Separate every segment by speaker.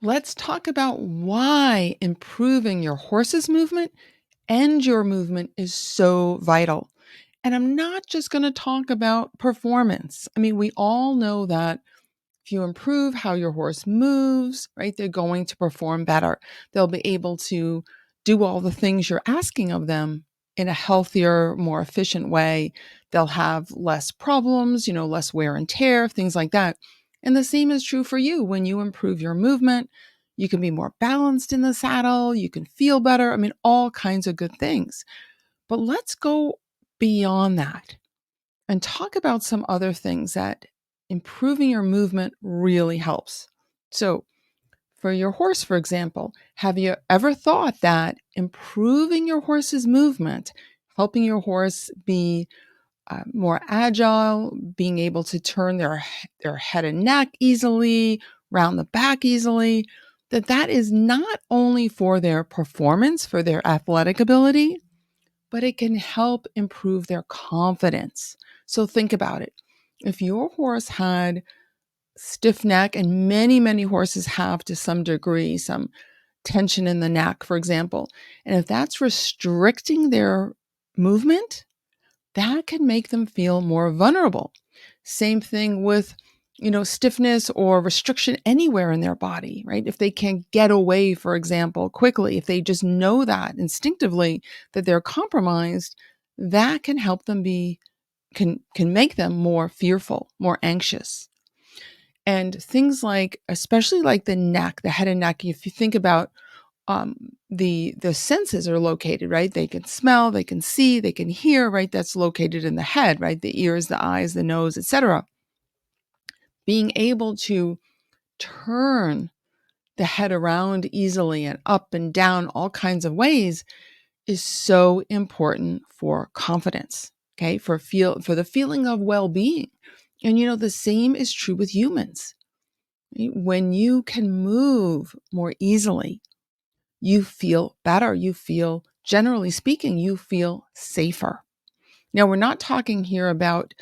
Speaker 1: Let's talk about why improving your horse's movement and your movement is so vital. And I'm not just going to talk about performance. I mean, we all know that if you improve how your horse moves, right, they're going to perform better. They'll be able to do all the things you're asking of them in a healthier, more efficient way. They'll have less problems, less wear and tear, things like that. And the same is true for you. When you improve your movement, you can be more balanced in the saddle, you can feel better. I mean, all kinds of good things. But let's go beyond that and talk about some other things that improving your movement really helps. So, for your horse, for example, have you ever thought that improving your horse's movement, helping your horse be more agile, being able to turn their head and neck easily, round the back easily, that is not only for their performance, for their athletic ability, but it can help improve their confidence. So think about it. If your horse had stiff neck, and many horses have to some degree, some tension in the neck, for example, and if that's restricting their movement, that can make them feel more vulnerable. Same thing with, stiffness or restriction anywhere in their body, right? If they can't get away, for example, quickly, if they just know that instinctively that they're compromised, that can help them can make them more fearful, more anxious. And things like, especially like the neck, the head and neck, if you think about the senses are located, right? They can smell, they can see, they can hear, right? That's located in the head, right? The ears, the eyes, the nose, etc. Being able to turn the head around easily and up and down all kinds of ways is so important for confidence, okay? For the feeling of well-being. And the same is true with humans. Right? When you can move more easily, you feel better. You feel, generally speaking, you feel safer. Now, we're not talking here about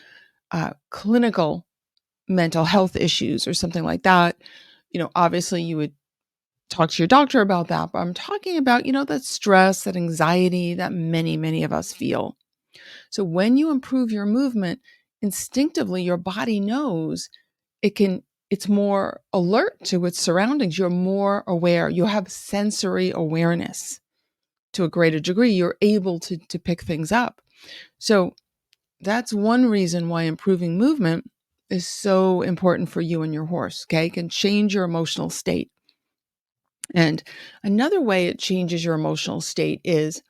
Speaker 1: clinical mental health issues or something like that. Obviously, you would talk to your doctor about that, but I'm talking about, that stress, that anxiety that many of us feel. So when you improve your movement, instinctively, your body knows it's more alert to its surroundings. You're more aware. You have sensory awareness to a greater degree. You're able to pick things up. So that's one reason why improving movement is so important for you and your horse. Okay. It can change your emotional state. And another way it changes your emotional state is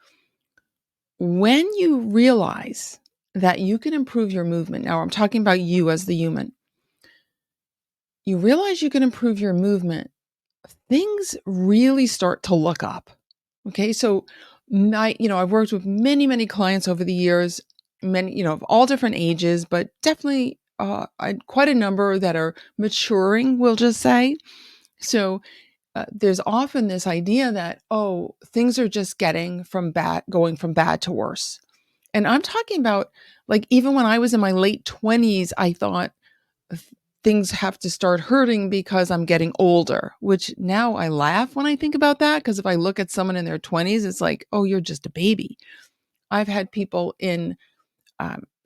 Speaker 1: when you realize that you can improve your movement. Now, I'm talking about you as the human. You realize you can improve your movement, things really start to look up. Okay. So I've worked with many clients over the years, many, of all different ages, but definitely quite a number that are maturing, we'll just say. So there's often this idea that, oh, things are just going from bad to worse. And I'm talking about, like, even when I was in my late 20s, I thought things have to start hurting because I'm getting older, which now I laugh when I think about that. Because if I look at someone in their 20s, it's like, oh, you're just a baby. I've had people in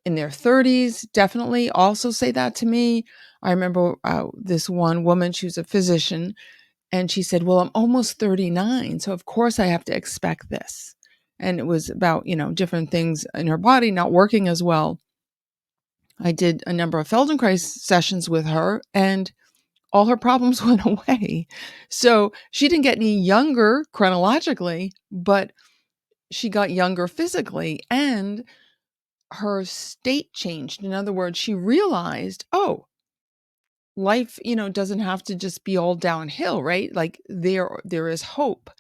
Speaker 1: their 30s definitely also say that to me. I remember this one woman, she was a physician, and she said, well, I'm almost 39, so of course I have to expect this. And it was about, different things in her body not working as well. I did a number of Feldenkrais sessions with her, and all her problems went away. So she didn't get any younger chronologically, but she got younger physically, and her state changed. In other words, she realized, oh, life, doesn't have to just be all downhill, right? Like there is hope.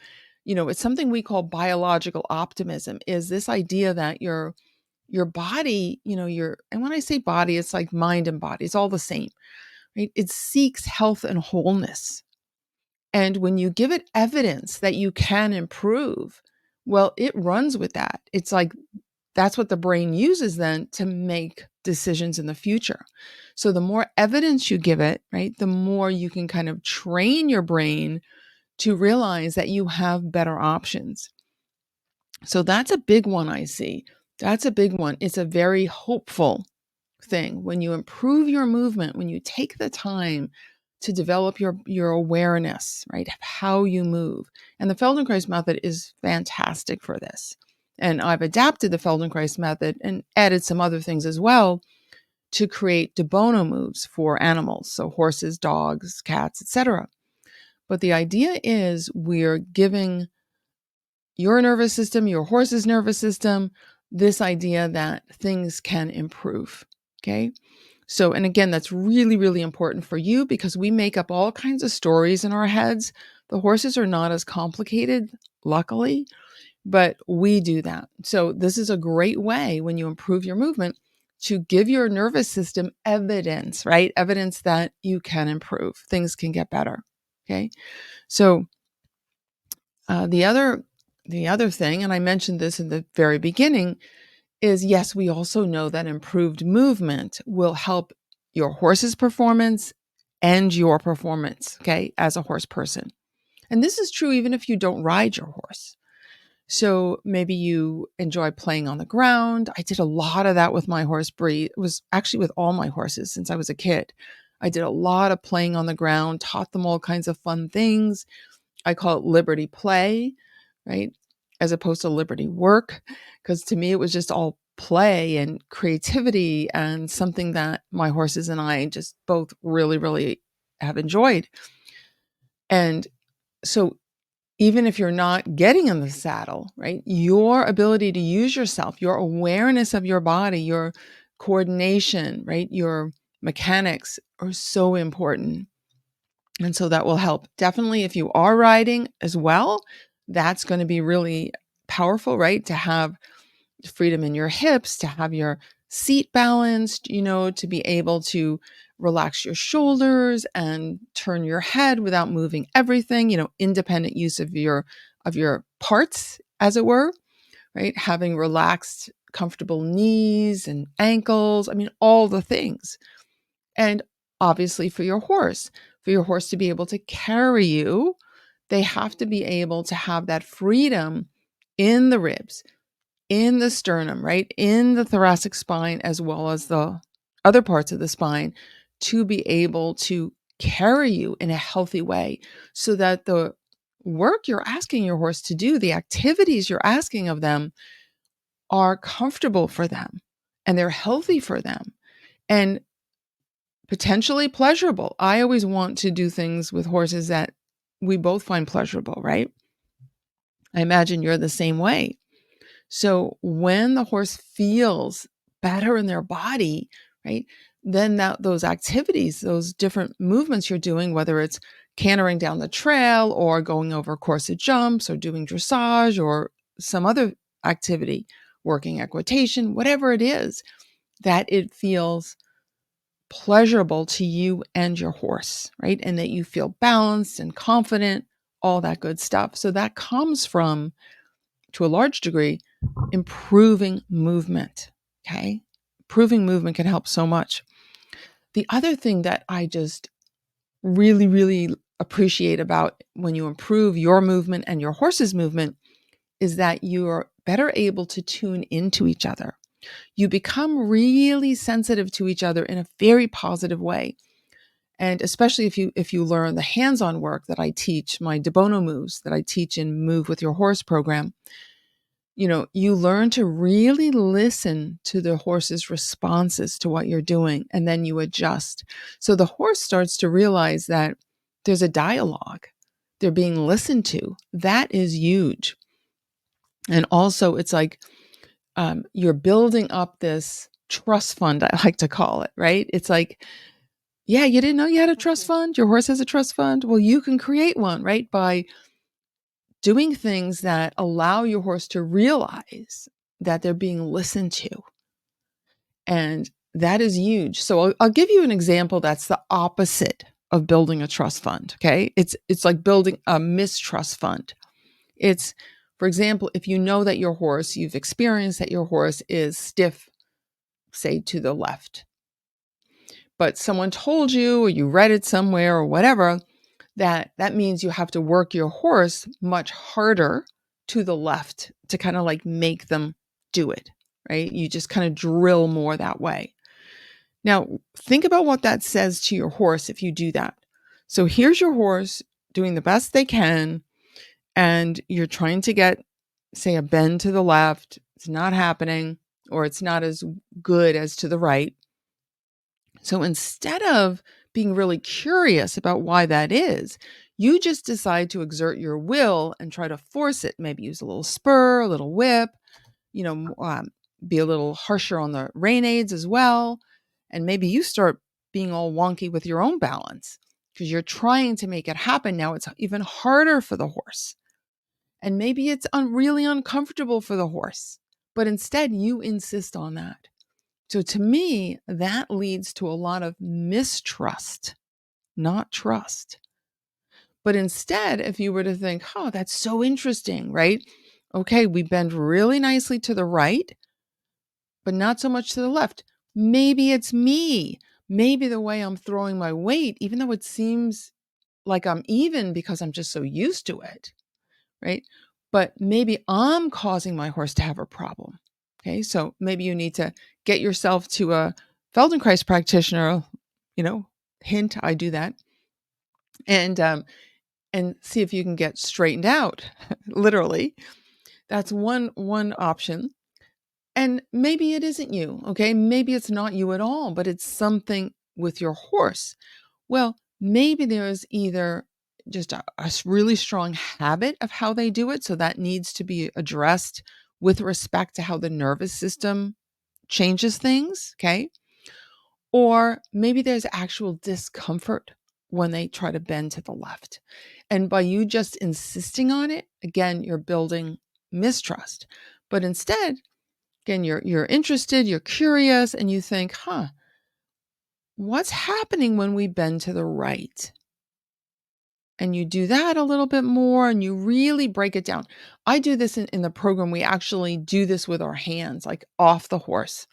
Speaker 1: It's something we call biological optimism, is this idea that your body, and when I say body, it's like mind and body, it's all the same, right? It seeks health and wholeness. And when you give it evidence that you can improve, well, it runs with that. It's like that's what the brain uses then to make decisions in the future. So the more evidence you give it, right, the more you can kind of train your brain to realize that you have better options. So that's a big one I see. That's a big one. It's a very hopeful thing. When you improve your movement, when you take the time to develop your awareness, right, of how you move. And the Feldenkrais method is fantastic for this. And I've adapted the Feldenkrais method and added some other things as well to create de bono moves for animals, so horses, dogs, cats, etc. But the idea is we're giving your nervous system, your horse's nervous system, this idea that things can improve. Okay. So, and again, that's really, really important for you because we make up all kinds of stories in our heads. The horses are not as complicated, luckily, but we do that. So, this is a great way when you improve your movement to give your nervous system evidence, right? Evidence that you can improve, things can get better. Okay. So, the other thing, and I mentioned this in the very beginning, is yes, we also know that improved movement will help your horse's performance and your performance, okay, as a horse person. And this is true even if you don't ride your horse. So maybe you enjoy playing on the ground. I did a lot of that with my horse breed. It was actually with all my horses since I was a kid. I did a lot of playing on the ground, taught them all kinds of fun things. I call it liberty play, right? As opposed to liberty work. Because to me, it was just all play and creativity and something that my horses and I just both really, really have enjoyed. And so even if you're not getting in the saddle, right, your ability to use yourself, your awareness of your body, your coordination, right, your mechanics are so important. And so that will help. Definitely, if you are riding as well, that's going to be really powerful, right? To have freedom in your hips, to have your seat balanced, to be able to relax your shoulders and turn your head without moving everything, independent use of your parts, as it were, right? Having relaxed, comfortable knees and ankles. I mean, all the things. And obviously for your horse to be able to carry you, they have to be able to have that freedom in the ribs, in the sternum, right? In the thoracic spine, as well as the other parts of the spine, to be able to carry you in a healthy way so that the work you're asking your horse to do, the activities you're asking of them, are comfortable for them and they're healthy for them. And potentially pleasurable. I always want to do things with horses that we both find pleasurable, right? I imagine you're the same way. So when the horse feels better in their body, right, then those activities, those different movements you're doing, whether it's cantering down the trail or going over corset jumps or doing dressage or some other activity, working equitation, whatever it is, that it feels pleasurable to you and your horse, right? And that you feel balanced and confident, all that good stuff. So that comes from, to a large degree, improving movement. Okay. Improving movement can help so much. The other thing that I just really, really appreciate about when you improve your movement and your horse's movement is that you're better able to tune into each other. You become really sensitive to each other in a very positive way. And especially if you learn the hands-on work that I teach, my de bono moves that I teach in Move with Your Horse program, you learn to really listen to the horse's responses to what you're doing, and then you adjust. So the horse starts to realize that there's a dialogue. They're being listened to. That is huge. And also it's like you're building up this trust fund, I like to call it, right? It's like, yeah, you didn't know you had a trust fund? Your horse has a trust fund? Well, you can create one, right? By doing things that allow your horse to realize that they're being listened to. And that is huge. So I'll give you an example that's the opposite of building a trust fund, okay? It's like building a mistrust fund. It's, For example, if you know that your horse, you've experienced that your horse is stiff, say to the left, but someone told you or you read it somewhere or whatever, that means you have to work your horse much harder to the left to kind of like make them do it, right? You just kind of drill more that way. Now, think about what that says to your horse if you do that. So here's your horse doing the best they can, and you're trying to get, say, a bend to the left. It's not happening, or it's not as good as to the right. So instead of being really curious about why that is, you just decide to exert your will and try to force it. Maybe use a little spur, a little whip, you know, be a little harsher on the rein aids as well. And maybe you start being all wonky with your own balance because you're trying to make it happen. Now it's even harder for the horse. And maybe it's really uncomfortable for the horse, but instead you insist on that. So to me, that leads to a lot of mistrust, not trust. But instead, if you were to think, oh, that's so interesting, right? Okay, we bend really nicely to the right, but not so much to the left. Maybe it's me. Maybe the way I'm throwing my weight, even though it seems like I'm even because I'm just so used to it, right? But maybe I'm causing my horse to have a problem. Okay, so maybe you need to get yourself to a Feldenkrais practitioner, hint, I do that, and see if you can get straightened out, literally. That's one option. And maybe it isn't you, okay? Maybe it's not you at all, but it's something with your horse. Well, maybe there's either just a really strong habit of how they do it. So that needs to be addressed with respect to how the nervous system changes things. Okay. Or maybe there's actual discomfort when they try to bend to the left. And by you just insisting on it, again, you're building mistrust. But instead, again, you're interested, you're curious, and you think, what's happening when we bend to the right? And you do that a little bit more and you really break it down. I do this in the program. We actually do this with our hands, like off the horse.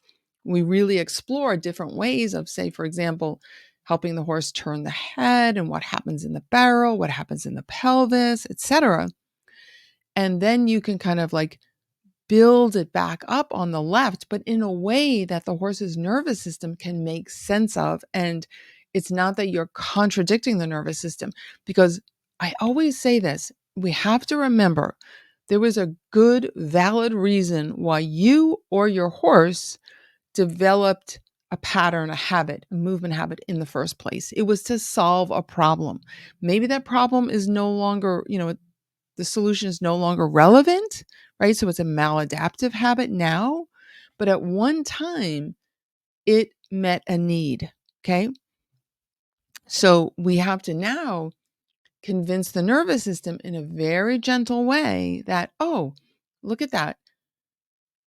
Speaker 1: We really explore different ways of, say, for example, helping the horse turn the head and what happens in the barrel, what happens in the pelvis, etc. And then you can kind of like build it back up on the left, but in a way that the horse's nervous system can make sense of. And it's not that you're contradicting the nervous system, because I always say this, we have to remember there was a good, valid reason why you or your horse developed a pattern, a habit, a movement habit in the first place. It was to solve a problem. Maybe that problem is no longer, the solution is no longer relevant, right? So it's a maladaptive habit now, but at one time it met a need. Okay. So we have to now convince the nervous system in a very gentle way that, oh, look at that.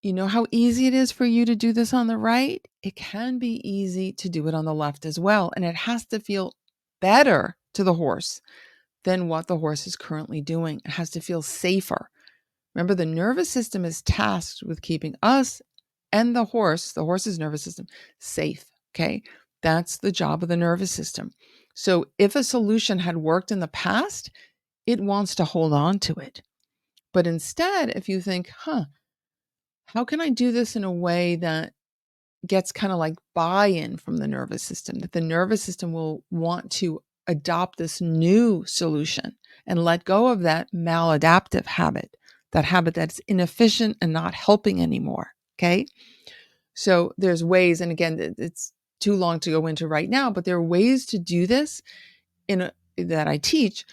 Speaker 1: You know how easy it is for you to do this on the right? It can be easy to do it on the left as well. And it has to feel better to the horse than what the horse is currently doing. It has to feel safer. Remember, the nervous system is tasked with keeping us and the horse's nervous system, safe. Okay. That's the job of the nervous system. So if a solution had worked in the past, it wants to hold on to it. But instead, if you think, how can I do this in a way that gets kind of like buy-in from the nervous system, that the nervous system will want to adopt this new solution and let go of that maladaptive habit, that habit that's inefficient and not helping anymore. Okay. So there's ways, and again, it's too long to go into right now, but there are ways to do this that I teach,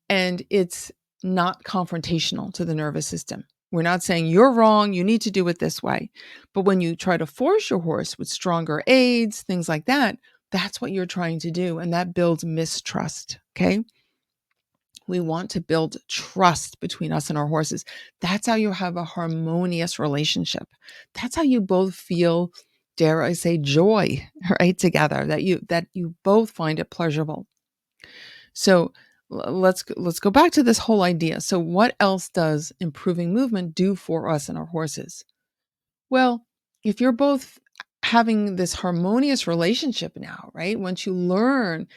Speaker 1: and it's not confrontational to the nervous system. We're not saying you're wrong, you need to do it this way. But when you try to force your horse with stronger aids, things like that, that's what you're trying to do. And that builds mistrust. Okay. We want to build trust between us and our horses. That's how you have a harmonious relationship. That's how you both feel, dare I say, joy, right, together, that you both find it pleasurable. So let's go back to this whole idea. So what else does improving movement do for us and our horses? Well, if you're both having this harmonious relationship now, right? Once you learn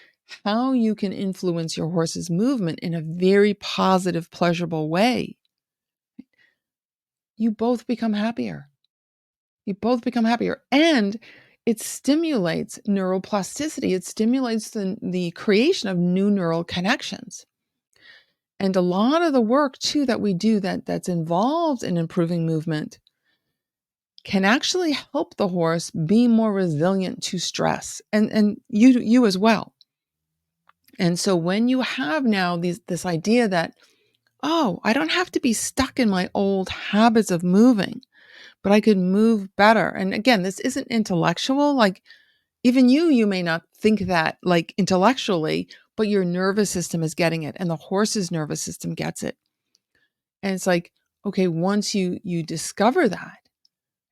Speaker 1: how you can influence your horse's movement in a very positive, pleasurable way, you both become happier. You both become happier. And it stimulates neuroplasticity. It stimulates the creation of new neural connections. And a lot of the work too that we do that's involved in improving movement can actually help the horse be more resilient to stress, and you as well. And so when you have now this idea that, oh, I don't have to be stuck in my old habits of moving, but I could move better. And again, this isn't intellectual. Like even you may not think that like intellectually, but your nervous system is getting it and the horse's nervous system gets it. And it's like, okay, once you discover that,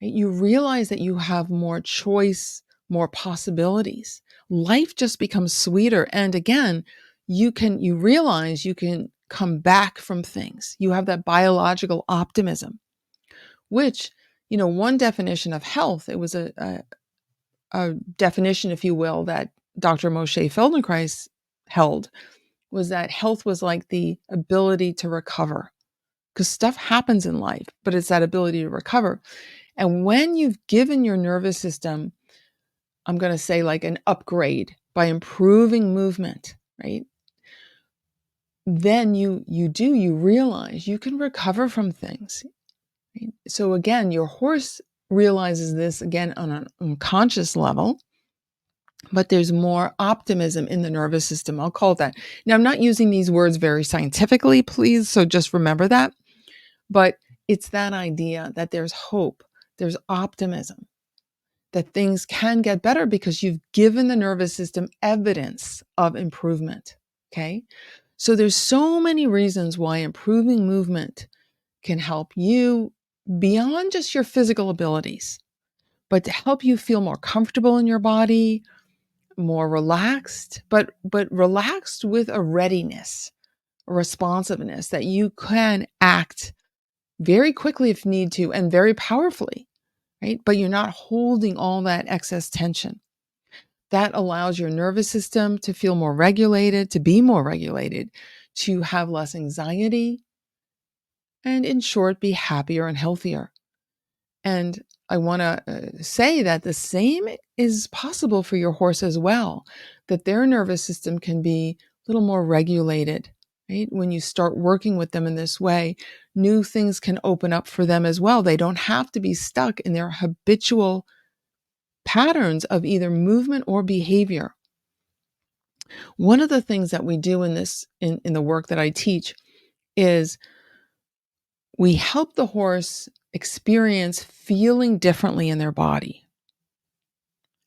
Speaker 1: right, you realize that you have more choice, more possibilities. Life just becomes sweeter. And again, you realize you can come back from things. You have that biological optimism, which, one definition of health, it was a definition, if you will, that Dr. Moshe Feldenkrais held, was that health was like the ability to recover, because stuff happens in life, but it's that ability to recover. And when you've given your nervous system, I'm going to say like an upgrade by improving movement, right? Then you realize you can recover from things. Right? So again, your horse realizes this again on an unconscious level, but there's more optimism in the nervous system. I'll call it that. Now, I'm not using these words very scientifically, please. So just remember that. But it's that idea that there's hope, there's optimism, that things can get better because you've given the nervous system evidence of improvement. Okay. So there's so many reasons why improving movement can help you beyond just your physical abilities, but to help you feel more comfortable in your body, more relaxed, but relaxed with a readiness, a responsiveness that you can act very quickly if need to and very powerfully, right? But you're not holding all that excess tension. That allows your nervous system to feel more regulated, to be more regulated, to have less anxiety, and in short, be happier and healthier. And I want to say that the same is possible for your horse as well, that their nervous system can be a little more regulated, right? When you start working with them in this way, new things can open up for them as well. They don't have to be stuck in their habitual patterns of either movement or behavior. One of the things that we do in the work that I teach is we help the horse experience feeling differently in their body.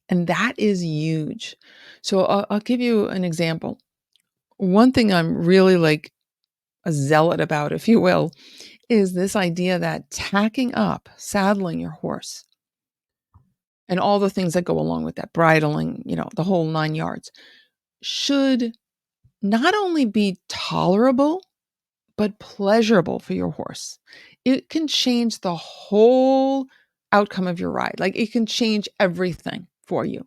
Speaker 1: And that is huge. So I'll give you an example. One thing I'm really like a zealot about, if you will, is this idea that tacking up, saddling your horse, and all the things that go along with that, bridling, the whole 9 yards, should not only be tolerable, but pleasurable for your horse. It can change the whole outcome of your ride. Like it can change everything for you.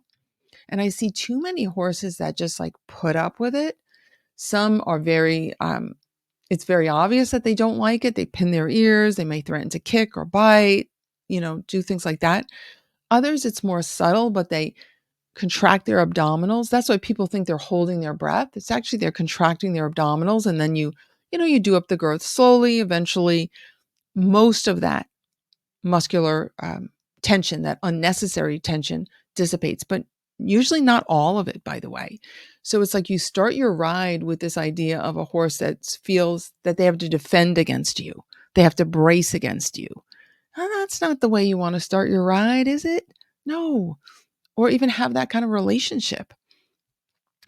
Speaker 1: And I see too many horses that just like put up with it. Some are it's very obvious that they don't like it. They pin their ears. They may threaten to kick or bite, do things like that. Others, it's more subtle, but they contract their abdominals. That's why people think they're holding their breath. It's actually they're contracting their abdominals. And then you do up the girth slowly. Eventually, most of that muscular tension, that unnecessary tension dissipates, but usually not all of it, by the way. So it's like you start your ride with this idea of a horse that feels that they have to defend against you. They have to brace against you. And that's not the way you want to start your ride, is it? No. Or even have that kind of relationship.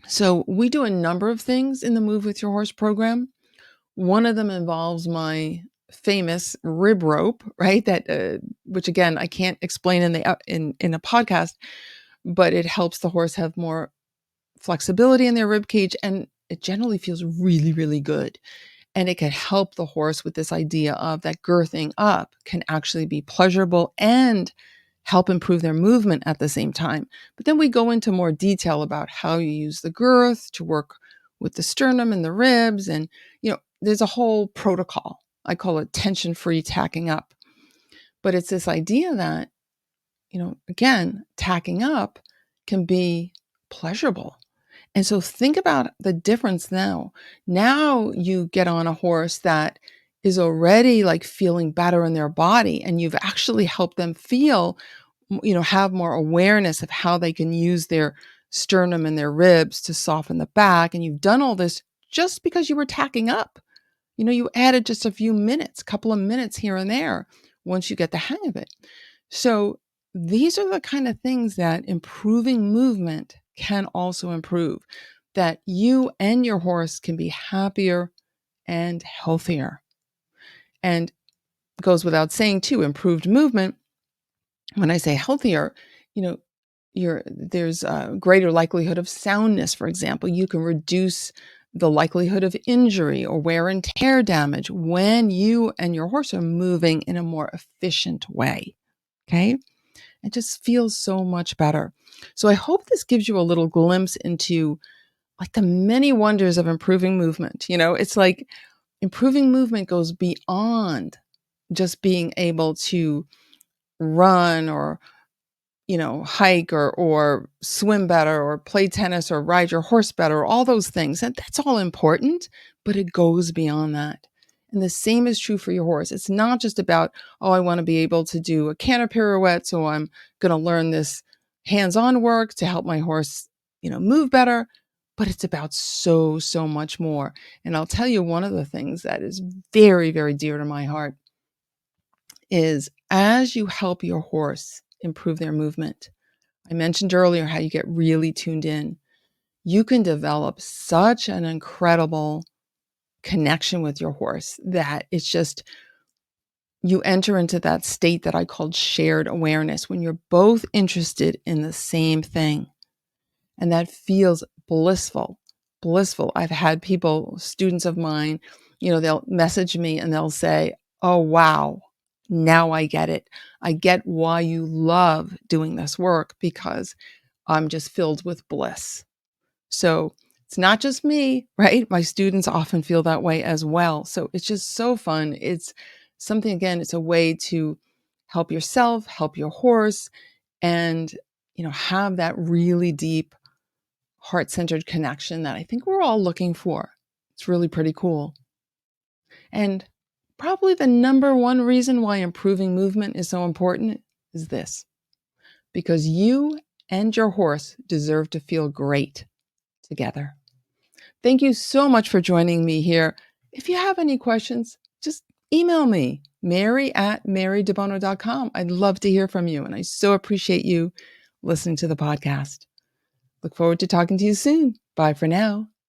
Speaker 1: So we do a number of things in the Move With Your Horse program. One of them involves my famous rib rope, right? That which again I can't explain in a podcast, but it helps the horse have more flexibility in their rib cage, and it generally feels really, really good. And it can help the horse with this idea of that girthing up can actually be pleasurable and help improve their movement at the same time. But then we go into more detail about how you use the girth to work with the sternum and the ribs. And, there's a whole protocol. I call it tension-free tacking up. But it's this idea that, again, tacking up can be pleasurable. And so think about the difference now. Now you get on a horse that is already like feeling better in their body, and you've actually helped them feel, have more awareness of how they can use their sternum and their ribs to soften the back. And you've done all this just because you were tacking up. You added just a few minutes, couple of minutes here and there once you get the hang of it. So these are the kind of things that improving movement can also improve, that you and your horse can be happier and healthier. And it goes without saying too, improved movement, when I say healthier, you know, there's a greater likelihood of soundness, for example. You can reduce the likelihood of injury or wear and tear damage when you and your horse are moving in a more efficient way. Okay? It just feels so much better. So I hope this gives you a little glimpse into like the many wonders of improving movement. It's like improving movement goes beyond just being able to run or hike or swim better or play tennis or ride your horse better, all those things. And that's all important, but it goes beyond that. And the same is true for your horse. It's not just about, oh, I want to be able to do a canter pirouette, so I'm going to learn this hands-on work to help my horse, move better. But it's about so, so much more. And I'll tell you, one of the things that is very, very dear to my heart is as you help your horse improve their movement. I mentioned earlier how you get really tuned in. You can develop such an incredible connection with your horse that it's just, you enter into that state that I called shared awareness, when you're both interested in the same thing. And that feels blissful, blissful. I've had people, students of mine, they'll message me and they'll say, oh, wow, now I get it. I get why you love doing this work, because I'm just filled with bliss. So it's not just me, right? My students often feel that way as well. So it's just so fun. It's something, again, it's a way to help yourself, help your horse, and, have that really deep heart-centered connection that I think we're all looking for. It's really pretty cool. And probably the number one reason why improving movement is so important is this: because you and your horse deserve to feel great together. Thank you so much for joining me here. If you have any questions, just email me, mary@marydebono.com. I'd love to hear from you, and I so appreciate you listening to the podcast. Look forward to talking to you soon. Bye for now.